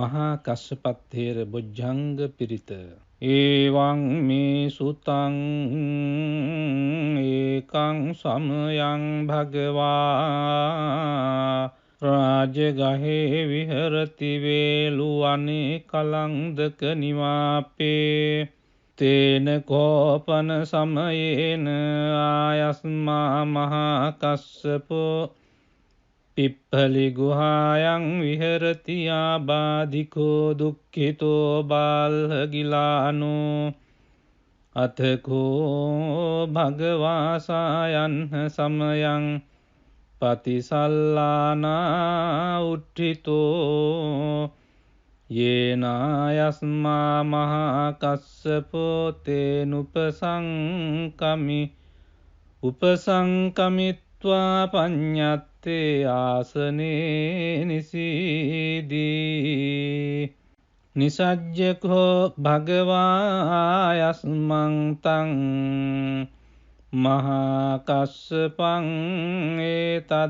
මහා කස්සපත්තේර බොජ්ජංග පිරිත. ඒවං මේ සුතං ඒකං සමයං භගවා රාජගහේ විහරති වේලු අනේ කලන්දක නිවාපේ තේන කෝපන සමයේන ආයස්මා මහා කස්සපෝ පිප්පලි ගුහායන් විහෙරති ආබාධිකෝ දුක්ඛිතෝ බාල්හගිලානෝ අතකෝ භගවාසායන් සමයං පතිසල්ලානා උට්ඨිතෝ යේනායස්මා මහා කස්සපෝ තේනුපසංකමි උපසංකමිත්වා පඤ්ඤත්තේ ආසනේ නිසීදී නිසජ්ජකෝ භගවායස්මං තං මහා කස්සපං ඒතදවෝච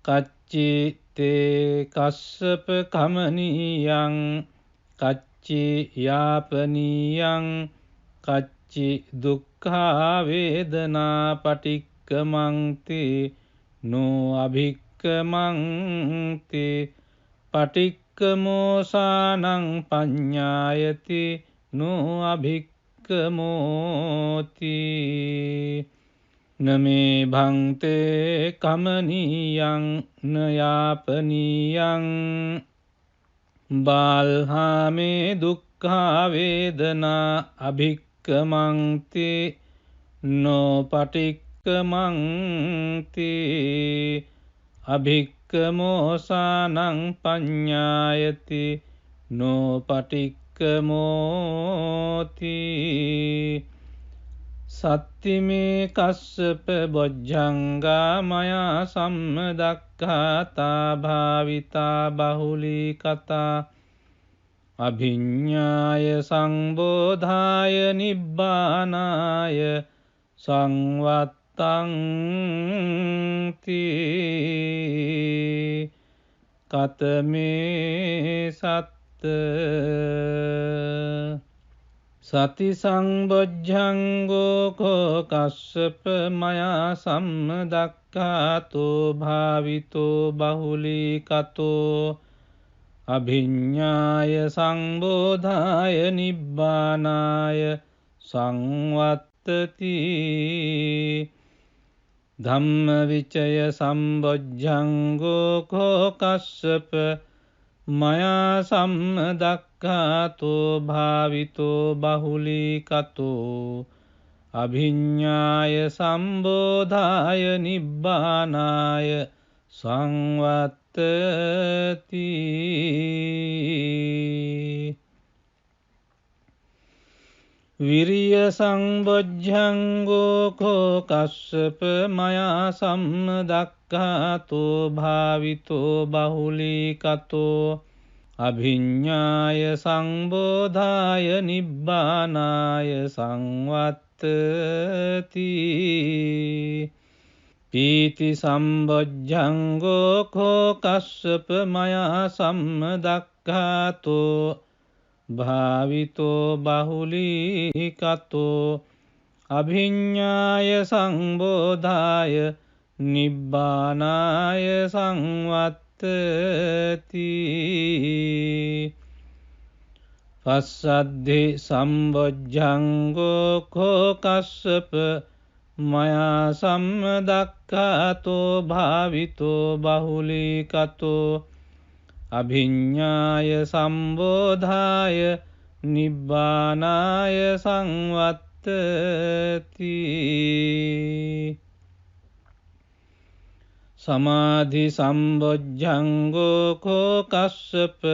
කච්චි තේ කස්සප කමනීයං කච්චි යාපනීයං කච්චි දුක්ඛා වේදනා පටික්කමන්ති නෝ අභික්කමන්ති පටික්කමෝසානං පඤ්ඤායති නෝ අභික්කමෝති නමේ භන්තේ කමනීයං නයාපනීයං බාල්හාමේ දුක්ඛා වේදනා අභික්කමන්ති නෝ පටික්කමන්ති අභික්කමෝසානං පඤ්ඤායති නෝ පටික්කමෝති සත්තිමේ කස්සප බොජ්ජංගා මයා සම්මදක්ඛාතා භාවිතා බහුලී කතා අභිඤ්ඤාය සංබෝධාය නිබ්බානාය සංවත්තං තී කතමේ සත්ත සති සංබොජ්ජංගෝ කෝ කස්සප මයා සම්මදක්ඛාතෝ භාවිතෝ බහුලී කතෝ අභිඤ්ඤාය සංබෝධාය නිබ්බානාය සංවත්තති ධම්මවිචය සම්බොජ්ජංගෝ කෝ කස්සප මයා සම්මදක්ඛාතෝ භාවිතෝ බහුලී කතෝ අභිඤ්ඤාය සම්බෝධාය නිබ්බානාය සංවත්තති විරිය සංබොජ්ජංගෝ කෝ කස්සප මයා සම්මදක්ඛාතෝ භාවිතෝ බහුලී කතෝ අභිඤ්ඤාය සංබෝධාය නිබ්බානාය සංවත්තති පීති සම්බොජ්ජංගෝ කෝ කස්සප මයා සම්මදක්ඛාතෝ භාවිතෝ බහුලී කතෝ අභිඤ්ඤාය සංබෝධාය නිබ්බානාය සංවත්තති පස්සද්ධි සම්බොජ්ජංගෝ කෝ කස්සප මයා සම්මදක්ඛාතෝ භාවිතෝ බහුලී කතෝ අභිඤ්ඤාය සම්බෝධාය නිබ්බානාය සංවත්තති සමාධි සම්බොජ්ජංගෝ කෝ කස්සප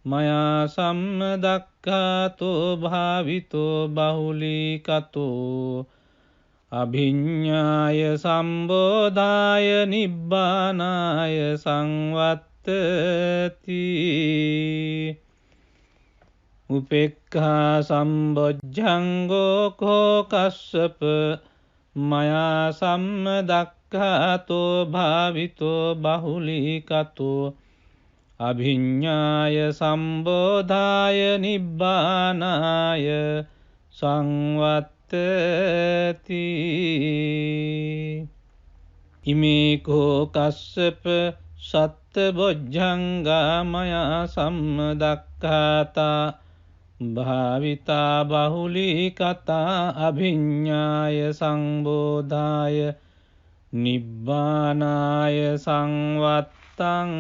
මයා සම්මදක්ඛාතෝ භාවිතෝ බහුලී කතෝ අභිඤ්ඤාය සම්බෝධාය නිබ්බානාය සංවත්තති උපේක්ඛා සම්බොජ්ජංගෝ කෝ කස්සප මයා සම්මදක්ඛාතෝ උපෙක්ඛාතෝ භාවිතෝ බහුලීකතෝ අභිඤ්ඤාය සම්බෝධාය නිබ්බානාය සංවත්තති ඉමේකෝ කස්සප සත්ත බොජ්ජංගා මයා සම්මදක්ඛාතා භාවිතා බහුලී කතා අභිඤ්ඤාය සංබෝධාය නිබ්බානාය සංවත්තං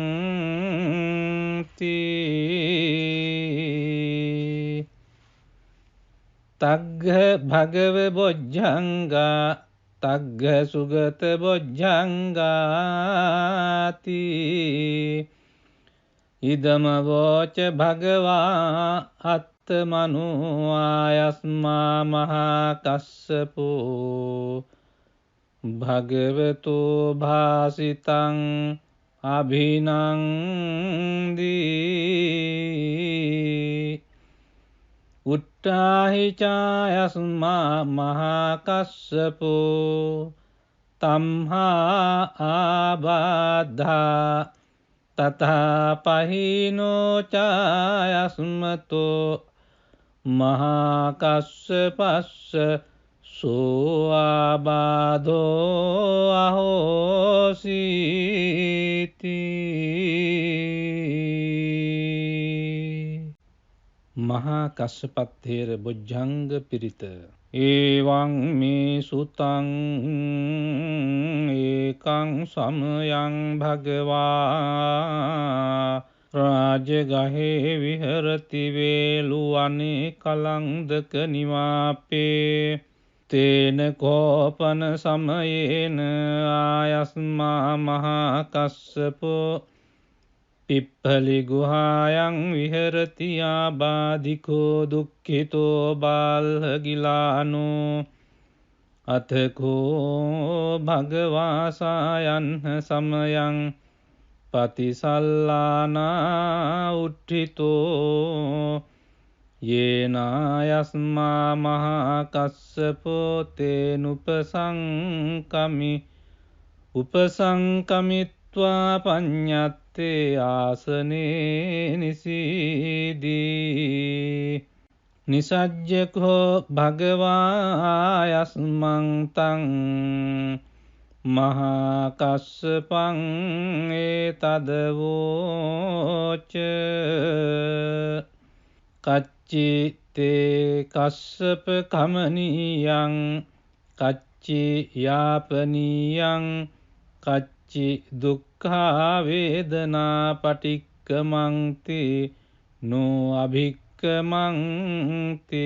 තී තග්ග භගව බොජ්ජංගා තග්ග සුගත බොජ්ජංගාති ඉදම වෝච භගවා අත්තමනු ආයස්මා මහා කස්සපෝ භගවතු භාසිතං අභිනන්දී උට්ටාහි චායස්මා මහා කස්සපෝ තම්හා ආබාධා තථා පහිනෝ චායස්මතෝ මහා කස්සපස්ස සෝ ආබාධෝ අහෝසීති මහා කස්සපත්තේර බොජ්ජංග පිරිත ඒවං මේ සුතං ඒකං සමයං භගවා රාජගහේ විහරති වේලුවනේ කලංදක නිවාපේ තේන කෝපන සමයේන ආයස්මා මහා කස්සපෝ පිප්පලි ගුහායන් විහරති ආබාධිකෝ දුක්ඛිතෝ බාල්හගිලානෝ අතකෝ භගවාසායන්හ සමයං පතිසල්ලානා උට්ඨිතෝ යේනායස්මා මහා කස්සපෝ තේනුපසංකමි උපසංකමිත්වා පඤ්ඤත්තේ ආසනේ නිසීදී නිසජ්ජකෝ භගවායස්මං තං මහා කස්සපං ඒතදවෝච කච්චි තේ කස්සප කමනීයං කච්චි යාපනීයං කච්චි දුක්ඛා වේදනා පටික්කමන්ති නෝ අභික්කමන්ති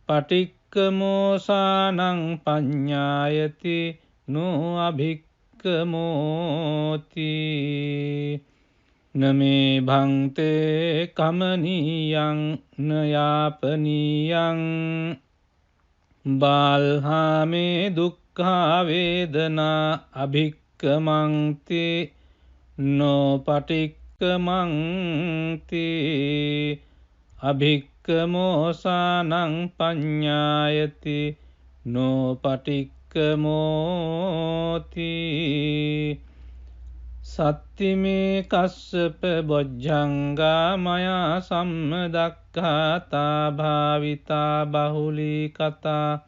පටික්කමෝසානං පඤ්ඤායති නෝ අභික්කමෝති නමේ භන්තේ කමනීයං නයාපනීයං බාල්හාමේ දුක්ඛා වේදනා අභික්කමන්ති නොපටික්කමන්ති අභික්කමෝසානං පඤ්ඤායති නොපටික්කමෝති සත්තිමේ කස්සප බොජ්ජංගා මයා සම්මදක්ඛාතා භාවිතා බහුලී කතා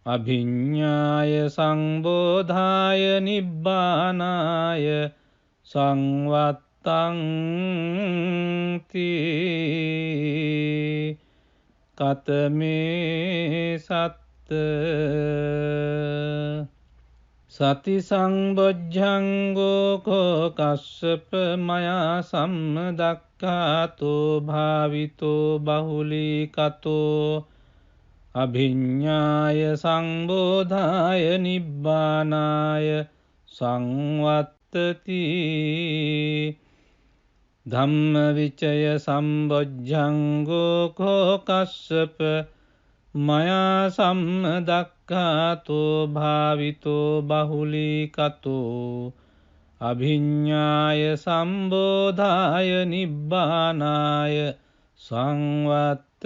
අභිඤ්ඤාය සංබෝධාය නිබ්බානාය සංවත්තං තී කතමේ සත්ත සති සංබොජ්ජංගෝ කෝ කස්සප මයා සම්මදක්ඛාතෝ භාවිතෝ බහුලී කතෝ අභිඤ්ඤාය සංබෝධාය නිබ්බානාය සංවත්තති ධම්මවිචය සම්බොජ්ජංගෝ කෝ කස්සප මයා සම්මදක්ඛාතෝ භාවිතෝ බහුලී කතෝ අභිඤ්ඤාය සම්බෝධාය නිබ්බානාය සංවත්තති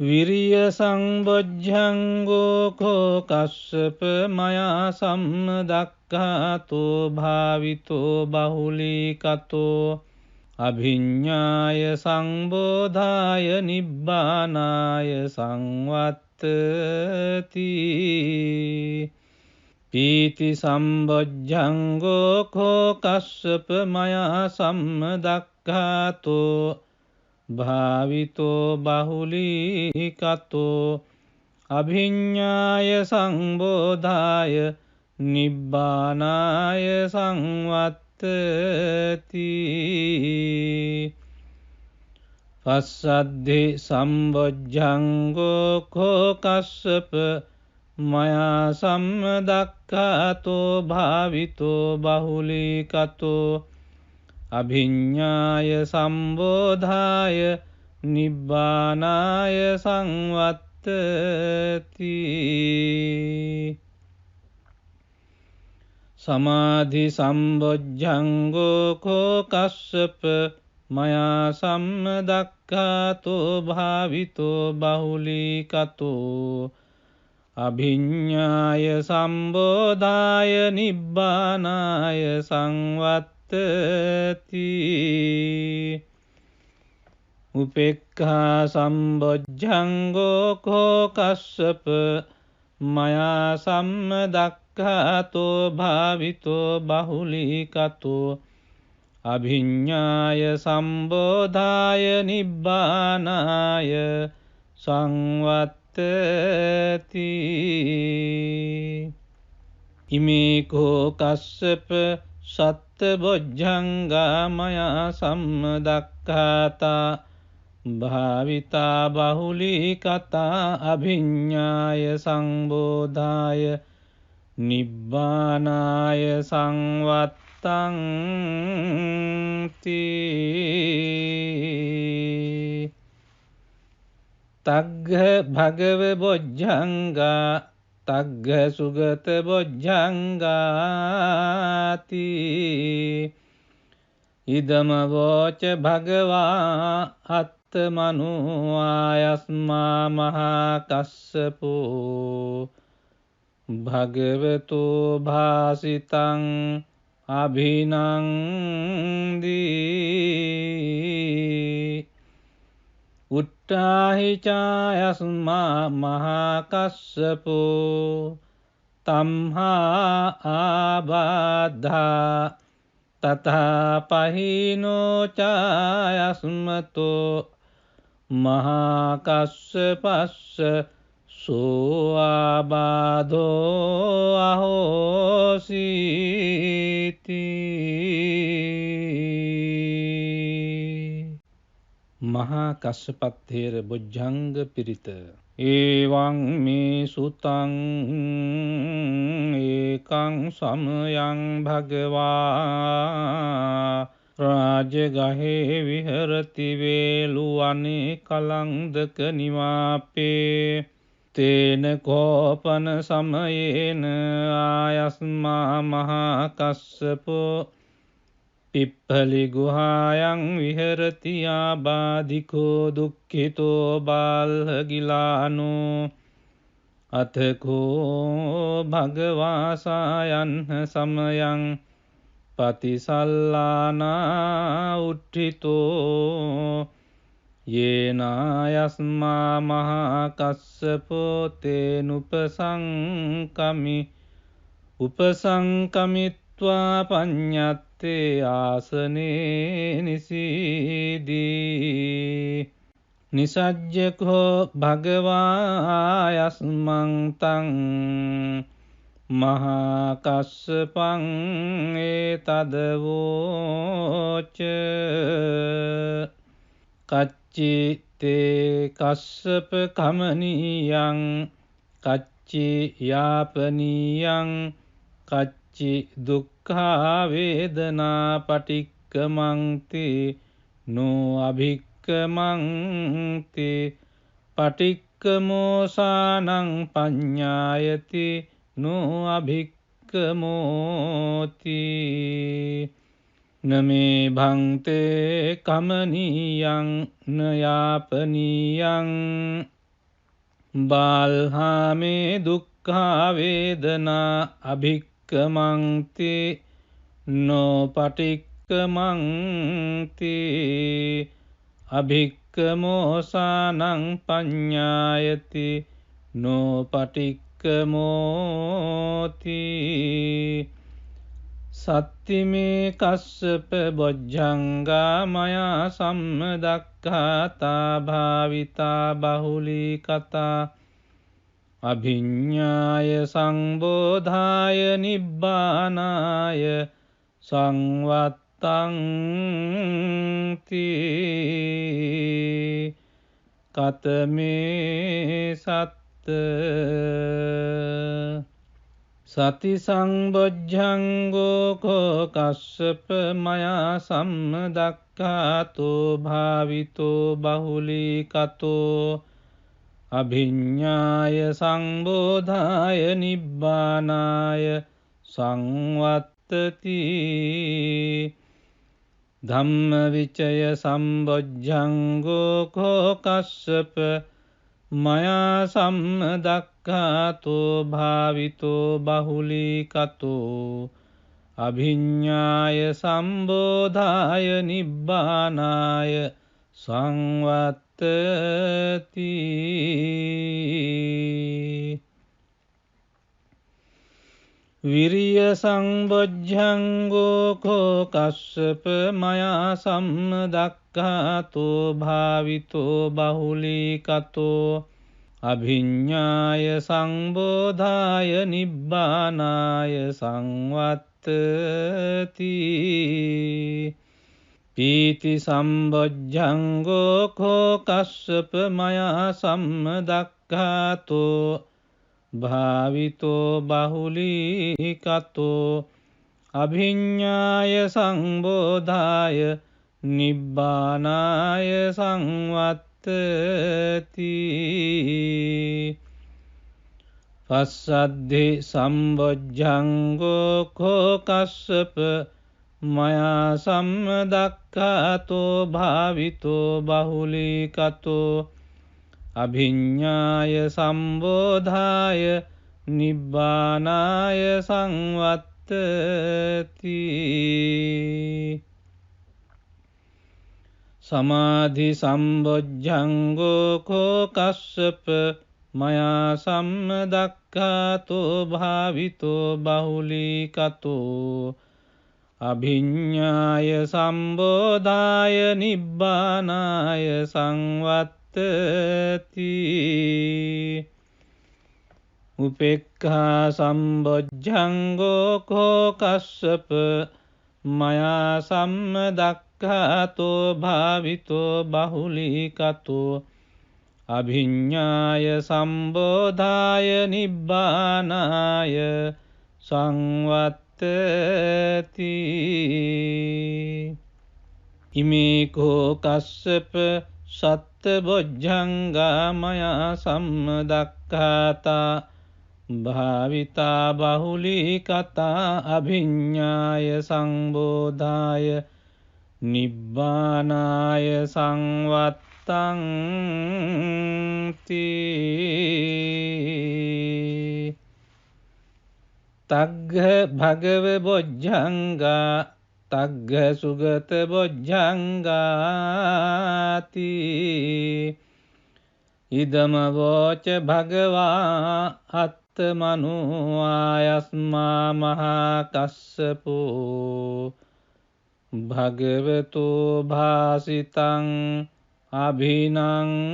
විරිය සංබොජ්ජංගෝ කෝ කස්සප මයා සම්මදක්ඛාතෝ භාවිතෝ බහුලීකතෝ අභිඤ්ඤාය සංබෝධාය නිබ්බානාය සංවත්තති පීති සම්බොජ්ජංගෝ කෝ කස්සප මයා සම්මදක්ඛාතෝ භාවිතෝ බහුලීකතෝ අභිඤ්ඤාය සංබෝධාය නිබ්බානාය සංවත්තති පස්සද්ධි සම්බොජ්ජංගෝ කෝ කස්සප මයා සම්මදක්ඛාතෝ භාවිතෝ බහුලීකතෝ අභිඤ්ඤාය සම්බෝධාය නිබ්බානාය සංවත්තති සමාධි සම්බොජ්ජංගෝ කෝ කස්සප මයා සම්මදක්ඛාතෝ භාවිතෝ බහුලීකතෝ අභිඤ්ඤාය සම්බෝධාය නිබ්බානාය සංවත්තති උපේක්ඛා සම්බොජ්ජංගෝ කෝ කස්සප මයා සම්මදක්ඛාතෝ භාවිතෝ බහුලීකතෝ අභිඤ්ඤාය සම්බෝධාය නිබ්බානාය සංවත්තති ඉමේ කෝ කස්සප සත්බොජ්ජංගා මයා සම්මදක්ඛාතා භාවිතා බහුලීකතා අභිඤ්ඤාය සංබෝධාය නිබ්බානාය සංවත්තං තග්ග භගව බොජ්ජංගා තග්ග සුගත බොජ්ජංගාති ඉදම වෝච භගවා අත්තමනෝ ආයස්මා මහා කස්සපෝ භගවතු භාසිතං අභිනන්දී උට්ඨාහි චායස්මා මහා කස්සපෝ තම්හා ආබාධා තථා පහිනෝ චායස්මතෝ මහා කස්සපස්ස සෝ ආබාධෝ අහෝසීති මහා කස්සපත්තේර බොජ්ජංග පිරිත ඒවං මේ සුතං ඒකං සමයං භගවා රාජගහේ විහරති වේලුවනේ කලංදක නිවාපේ තේන කෝපන සමයේන ආයස්මා මහා කස්සපෝ පිප්පලි ගුහායන් විහරති ආබාධිකෝ දුක්ඛිතෝ බාල්හගිලානෝ අතකෝ භගවාසායන් සමයං පතිසල්ලානා උට්ඨිතෝ යේනායස්මා මහා කස්සපෝ තේනුපසංකමි උපසංකමිත්වා පඤ්ඤත්තේ ආසනේ නිසීදී නිසජ්ජකෝ භගවායස්මං තං මහා කස්සපං ඒතදවෝච කච්චි තේ කස්සප කමනීයං කච්චි යාපනීයං කච්චි දුක්ඛා වේදනා පටික්කමන්ති නෝ අභික්කමන්ති පටික්කමෝසානං පඤ්ඤායති නෝ අභික්කමෝති නමේ භන්තේ කමනීයං නයාපනීයං බාල්හාමේ දුක්ඛා වේදනා අභික්කමන්ති නොපටික්කමන්ති අභික්කමෝසානං පඤ්ඤායති නොපටික්කමෝති සත්තිමේ කස්සප බොජ්ජංගා මයා සම්මදක්ඛාතා භාවිතා බහුලී කතා අභිඤ්ඤාය සංබෝධාය නිබ්බානාය සංවත්තං තී කතමේ සත්ත සති සංබොජ්ජංගෝ කෝ කස්සප මයා සම්මදක්ඛාතෝ භාවිතෝ බහුලී කතෝ අභිඤ්ඤාය සංබෝධාය නිබ්බානාය සංවත්තති ධම්මවිචය සම්බොජ්ජංගෝ කෝ කස්සප මයා සම්මදක්ඛාතෝ භාවිතෝ බහුලී කතෝ අභිඤ්ඤාය සම්බෝධාය නිබ්බානාය සංවත්තති විරිය සංබොජ්ජංගෝ කෝ කස්සප මයා සම්මදක්ඛාතෝ භාවිතෝ බහුලී කතෝ අභිඤ්ඤාය සංබෝධාය නිබ්බානාය සංවත්තති පීති සම්බොජ්ජංගෝ කෝ කස්සප මයා සම්මදක්ඛාතෝ භාවිතෝ බහුලී කතෝ අභිඤ්ඤාය සංබෝධාය නිබ්බානාය සංවත්තති පස්සද්ධි සම්බොජ්ජංගෝ කෝ කස්සප මයා සම්මදක්ඛාතෝ භාවිතෝ බහුලී කතෝ අභිඤ්ඤාය සම්බෝධාය නිබ්බානාය සංවත්තති සමාධි සම්බොජ්ජංගෝ කෝ කස්සප මයා සම්මදක්ඛාතෝ භාවිතෝ බහුලී කතෝ අභිඤ්ඤාය සම්බෝධාය නිබ්බානාය සංවත්තති උපේක්ඛා සම්බොජ්ජංගෝ කෝ කස්සප මයා සම්මදක්ඛාතෝ භාවිතෝ බහුලී කතෝ අභිඤ්ඤාය සම්බෝධාය නිබ්බානාය සංවත්තති ඉමේ කෝ කස්සප සත්ත බොජ්ජංගා මයා සම්මදක්ඛාතා භාවිතා බහුලී කතා අභිඤ්ඤාය සංබෝධාය නිබ්බානාය සංවත්තං තී තග්ග භගව බොජ්ජංගා තග්ග සුගත බොජ්ජංගාති ඉදම වෝච භගවා අත්තමනු ආයස්මා මහා කස්සපෝ භගවතු භාසිතං අභිනන්දී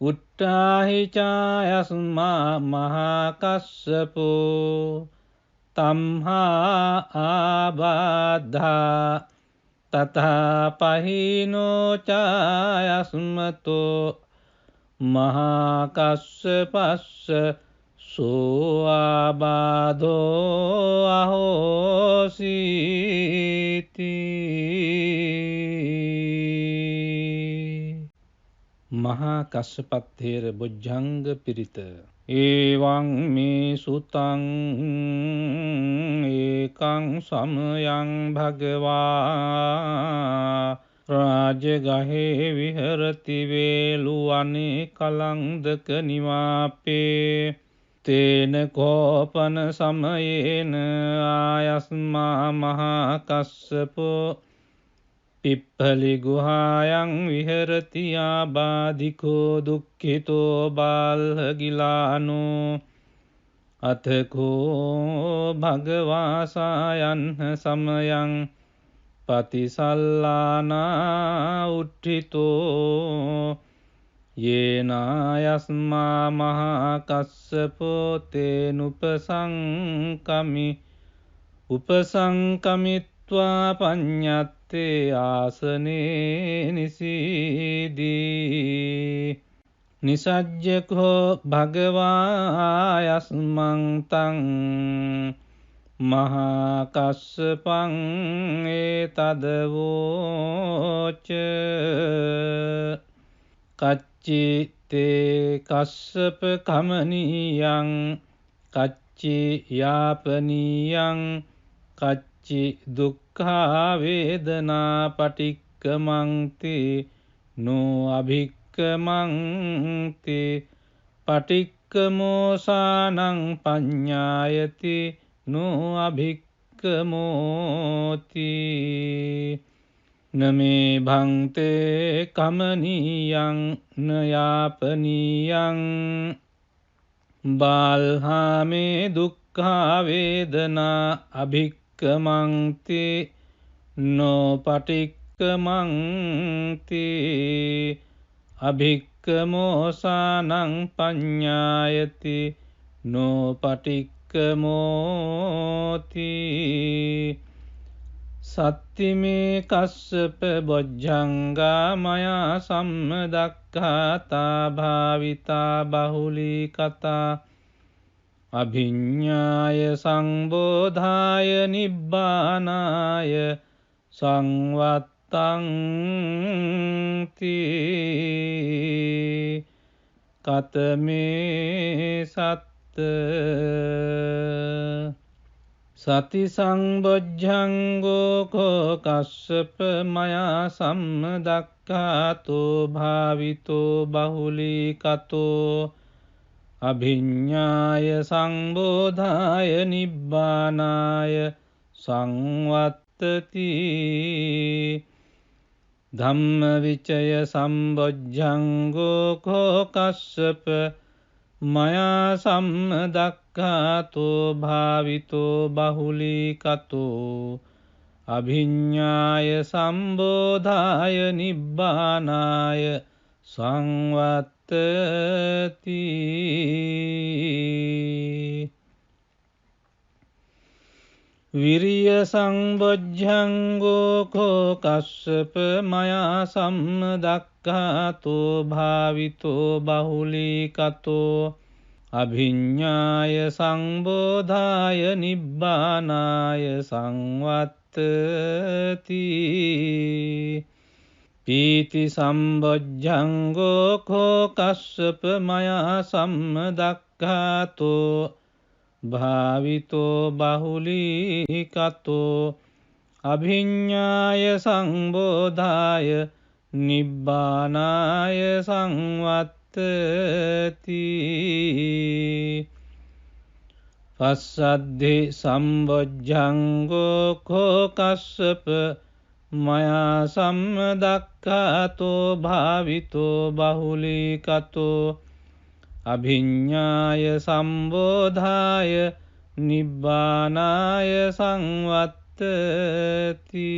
උට්ඨාහි චායස්මා මහා කස්සපෝ තම්හා ආබාධා තථා පහිනෝ චායස්මතෝ මහා කස්සපස්ස සෝ ආබාධෝ අහෝසීති මහා කස්සපත්තේර බොජ්ජංග පිරිත ඒවං මේ සුතං ඒකං සමයං භගවා රාජගහේ විහරති වේලුවනේ කලංදක නිවාපේ තේන කෝපන සමයේන ආයස්මා මහා කස්සපෝ පිප්පලි ගුහායන් විහරති ආබාධිකෝ දුක්ඛිතෝ බාල්හගිලානෝ අතකෝ භගවාසායන්හ සමයං පතිසල්ලානා උට්ඨිතෝ යේනායස්මා මහා කස්සපෝ තේනුපසංකමි උපසංකමිත්වා පඤ්ඤත්තේ ආසනේ නිසීදී නිසජ්ජකෝ භගවායස්මං තං මහා කස්සපං ඒතදවෝච කච්චි තේ කස්සප කමනීයං කච්චි යාපනීයං කච්චි දුක්ඛා වේදනා පටික්කමන්ති නෝ අභික්කමන්ති පටික්කමෝසානං පඤ්ඤායති නෝ අභික්කමෝති නමේ භන්තේ කමනීයං නයාපනීයං බාල්හාමේ දුක්ඛා වේදනා අභික්කමන්ති නෝ පටික්කමන්ති අභික්කමෝසානං පඤ්ඤායති නෝ පටික්කමෝති සත්තිමේ කස්සප බොජ්ජංගා මයා සම්මදක්ඛාතා භාවිතා බහුලී කතා අභිඤ්ඤාය සංබෝධාය නිබ්බානාය සංවත්තං තී කතමේ සත්ත සති සංබොජ්ජංගෝ කෝ කස්සප මයා සම්මදක්ඛාතෝ භාවිතෝ බහුලී කතෝ අභිඤ්ඤාය සංබෝධාය නිබ්බානාය සංවත්තති ධම්මවිචය සම්බොජ්ජංගෝ කෝ කස්සප මයා සම්මදක්ඛාතෝ භාවිතෝ බහුලී කතෝ අභිඤ්ඤාය සම්බෝධාය නිබ්බානාය සංවත්තති විරිය සංබොජ්ජංගෝ කෝ කස්සප මයා සම්මදක්ඛාතෝ භාවිතෝ බහුලී කතෝ අභිඤ්ඤාය සංබෝධාය නිබ්බානාය සංවත්තති පීති සම්බොජ්ජංගෝ කෝ කස්සප මයා සම්මදක්ඛාතෝ භාවිතෝ බහුලී කතෝ අභිඤ්ඤාය සංබෝධාය නිබ්බානාය සංවත්තති පස්සද්ධි සම්බොජ්ජංගෝ කෝ කස්සප මයා සම්මදක්ඛාතෝ භාවිතෝ බහුලී කතෝ අභිඤ්ඤාය සම්බෝධාය නිබ්බානාය සංවත්තති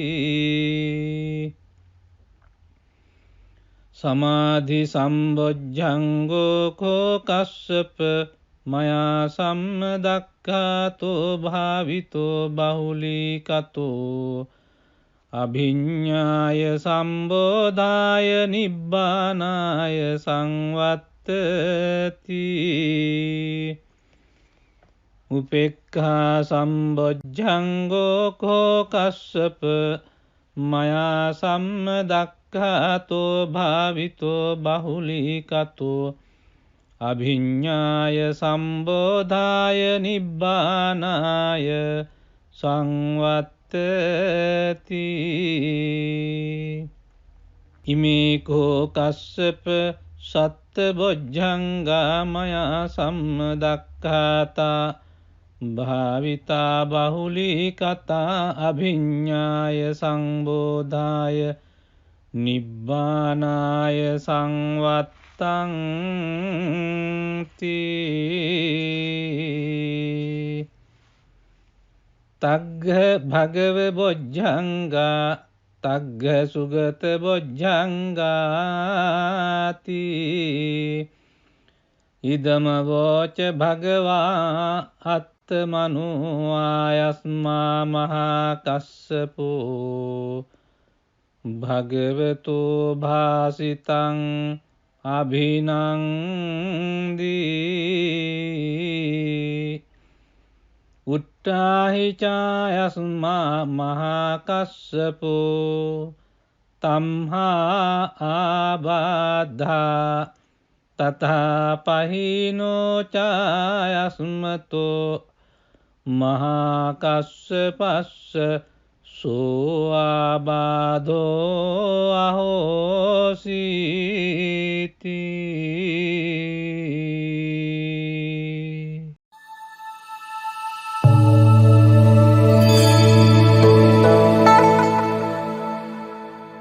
සමාධි සම්බොජ්ජංගෝ කෝ කස්සප මයා සම්මදක්ඛාතෝ භාවිතෝ බහුලී කතෝ අභිඤ්ඤාය සම්බෝධාය නිබ්බානාය සංවත්තති උපේක්ඛා සම්බොජ්ජංගෝ කෝ කස්සප මයා සම්මදක්ඛාතෝ භාවිතෝ බහුලී කතෝ අභිඤ්ඤාය සම්බෝධාය නිබ්බානාය සංවත්තති ඉමේකෝ කස්සප සත්ත බොජ්ජංගා මයා සම්මදක්ඛාතා භාවිතා බහුලී කතා අභිඤ්ඤාය සංබෝධාය නිබ්බානාය සංවත්තං තී තග්ග භගව බොජ්ජංගා තග්ග සුගත බොජ්ජංගාති ඉදම වෝච භගවා අත්තමනුආයස්මා මහා කස්සපෝ භගවතු භාසිතං අභිනන්දී උට්ටාහිචායස්මා මහා කස්සපෝ තම්හා ආබාධා තථා පහිනෝචායස්මතෝ මහා කස්සපස්ස සෝ ආබාධෝ අහෝසීති